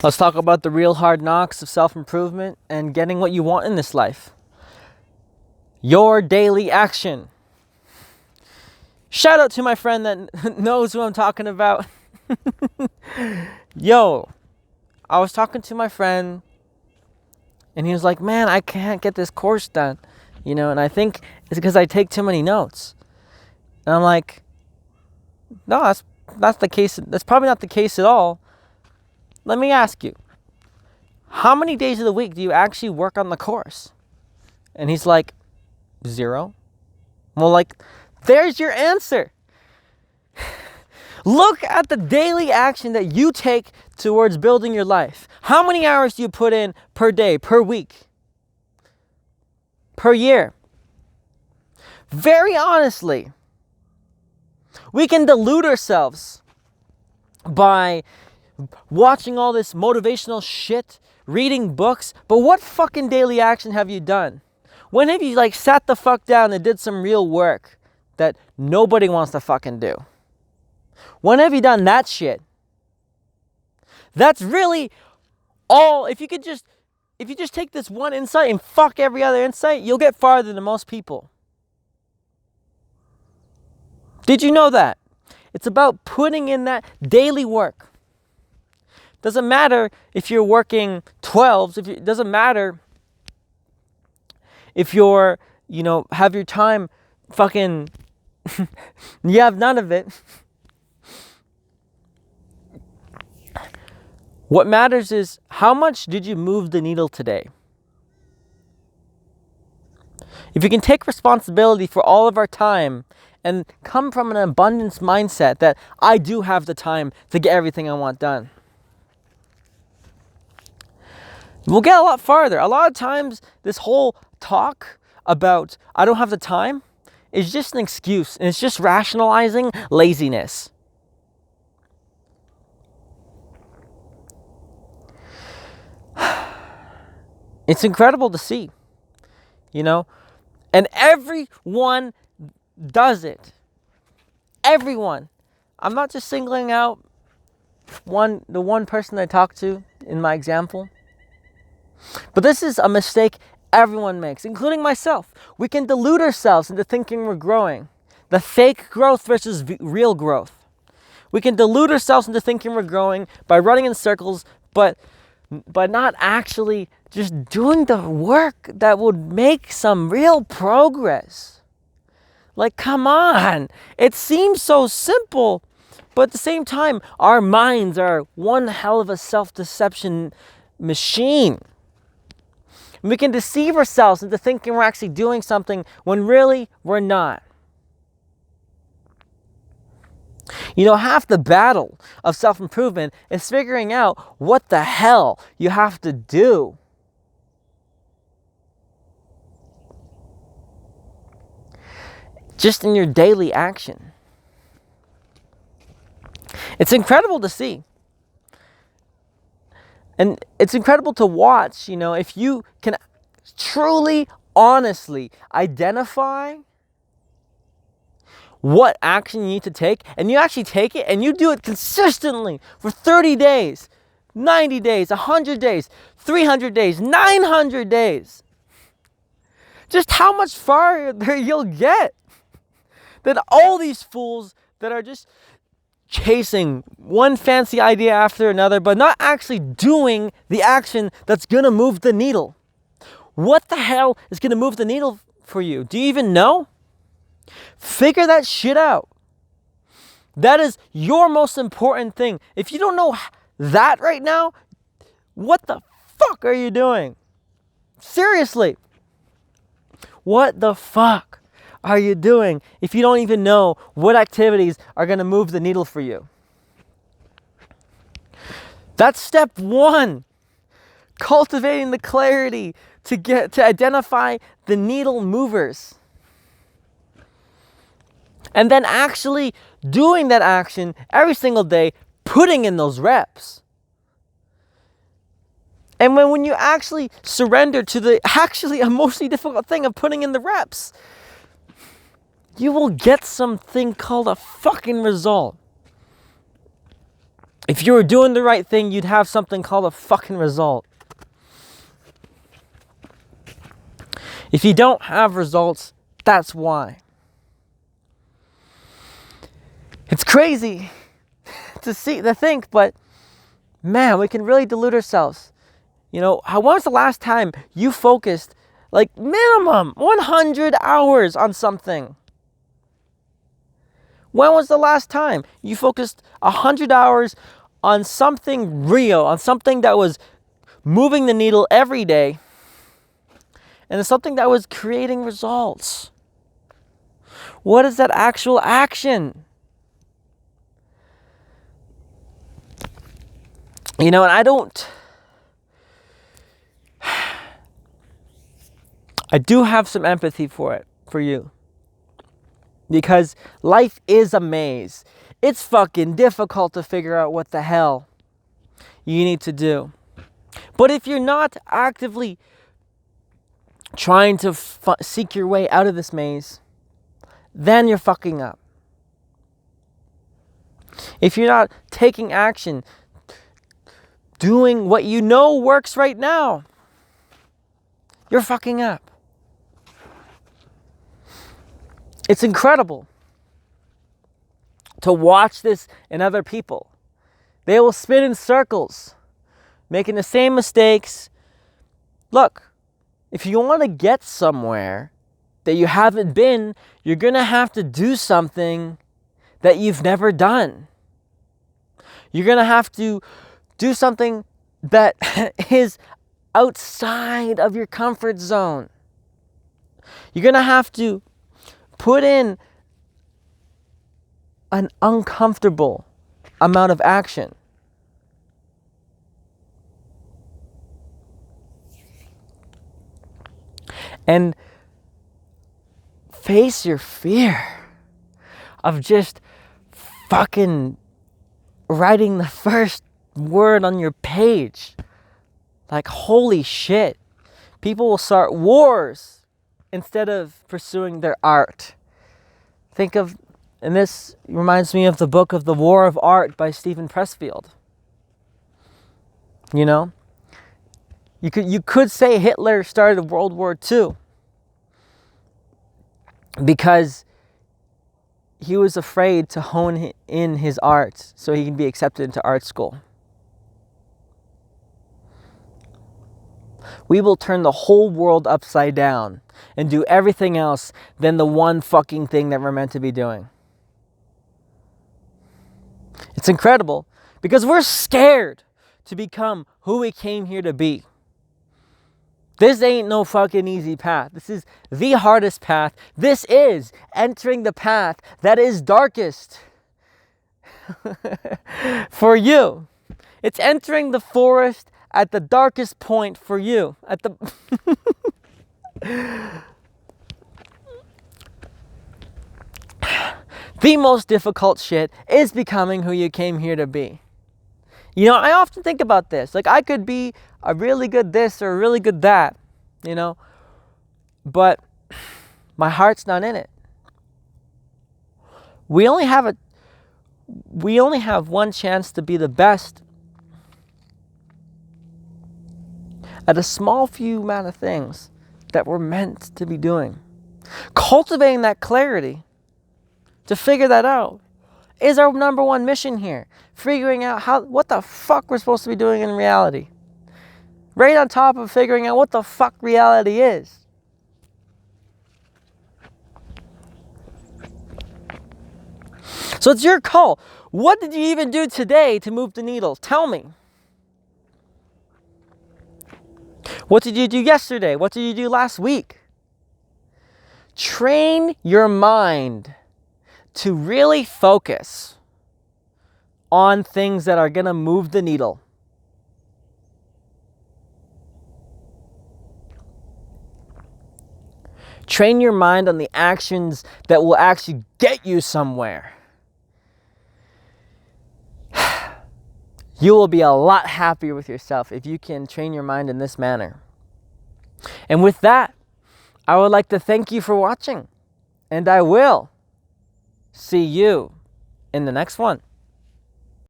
Let's talk about the real hard knocks of self-improvement and getting what you want in this life. Your daily action. Shout out to my friend that knows who I'm talking about. Yo, I was talking to my friend and he was like, man, I can't get this course done. And I think it's because I take too many notes. And I'm like, no, that's the case. That's probably not the case at all. Let me ask you, how many days of the week do you actually work on the course? And he's like, 0. Well, there's your answer. Look at the daily action that you take towards building your life. How many hours do you put in per day, per week, per year? Very honestly, we can delude ourselves by watching all this motivational shit, reading books, but what fucking daily action have you done? When have you sat the fuck down and did some real work that nobody wants to fucking do? When have you done that shit? That's really all. If you just take this one insight and fuck every other insight, you'll get farther than most people. Did you know that? It's about putting in that daily work. Doesn't matter if you're working 12s. It doesn't matter if you're, have your time fucking, you have none of it. What matters is how much did you move the needle today? If you can take responsibility for all of our time and come from an abundance mindset that I do have the time to get everything I want done, we'll get a lot farther. A lot of times, this whole talk about I don't have the time is just an excuse, and it's just rationalizing laziness. It's incredible to see, and everyone does it. Everyone. I'm not just singling out the one person I talked to in my example. But this is a mistake everyone makes, including myself. We can delude ourselves into thinking we're growing. The fake growth versus real growth. We can delude ourselves into thinking we're growing by running in circles, but not actually just doing the work that would make some real progress. Come on. It seems so simple, but at the same time, our minds are one hell of a self-deception machine. We can deceive ourselves into thinking we're actually doing something when really we're not. Half the battle of self-improvement is figuring out what the hell you have to do. Just in your daily action. It's incredible to see. And it's incredible to watch, if you can truly, honestly identify what action you need to take, and you actually take it, and you do it consistently for 30 days, 90 days, 100 days, 300 days, 900 days. Just how much farther you'll get than all these fools that are just chasing one fancy idea after another, but not actually doing the action that's going to move the needle. What the hell is going to move the needle for you? Do you even know? Figure that shit out. That is your most important thing. If you don't know that right now, what the fuck are you doing? Seriously. What the fuck are you doing if you don't even know what activities are going to move the needle for you? That's step 1. Cultivating the clarity to identify the needle movers. And then actually doing that action every single day, putting in those reps. And when you actually surrender to the actually emotionally difficult thing of putting in the reps, you will get something called a fucking result. If you were doing the right thing, you'd have something called a fucking result. If you don't have results, that's why. It's crazy to think, but man, we can really delude ourselves. You know, when was the last time you focused like minimum 100 hours on something? When was the last time you focused 100 hours on something real, on something that was moving the needle every day, and something that was creating results? What is that actual action? You know, and I do have some empathy for you. Because life is a maze. It's fucking difficult to figure out what the hell you need to do. But if you're not actively trying to seek your way out of this maze, then you're fucking up. If you're not taking action, doing what you know works right now, you're fucking up. It's incredible to watch this in other people. They will spin in circles, making the same mistakes. Look, if you want to get somewhere that you haven't been, you're going to have to do something that you've never done. You're going to have to do something that is outside of your comfort zone. You're going to have to put in an uncomfortable amount of action. And face your fear of just fucking writing the first word on your page. Like, holy shit. People will start wars instead of pursuing their art. And this reminds me of the book of The War of Art by Stephen Pressfield. You know, you could say Hitler started World War II because he was afraid to hone in his art so he can be accepted into art school. We will turn the whole world upside down and do everything else than the one fucking thing that we're meant to be doing. It's incredible because we're scared to become who we came here to be. This ain't no fucking easy path. This is the hardest path. This is entering the path that is darkest for you. It's entering the forest at the darkest point for you. The most difficult shit is becoming who you came here to be. You know, I often think about this. Like, I could be a really good this or a really good that, you know, but my heart's not in it. We only have one chance to be the best at a small few amount of things that we're meant to be doing. Cultivating that clarity to figure that out is our number one mission here. Figuring out what the fuck we're supposed to be doing in reality. Right on top of figuring out what the fuck reality is. So it's your call. What did you even do today to move the needle? Tell me. What did you do yesterday? What did you do last week? Train your mind to really focus on things that are going to move the needle. Train your mind on the actions that will actually get you somewhere. You will be a lot happier with yourself if you can train your mind in this manner. And with that, I would like to thank you for watching. And I will see you in the next one.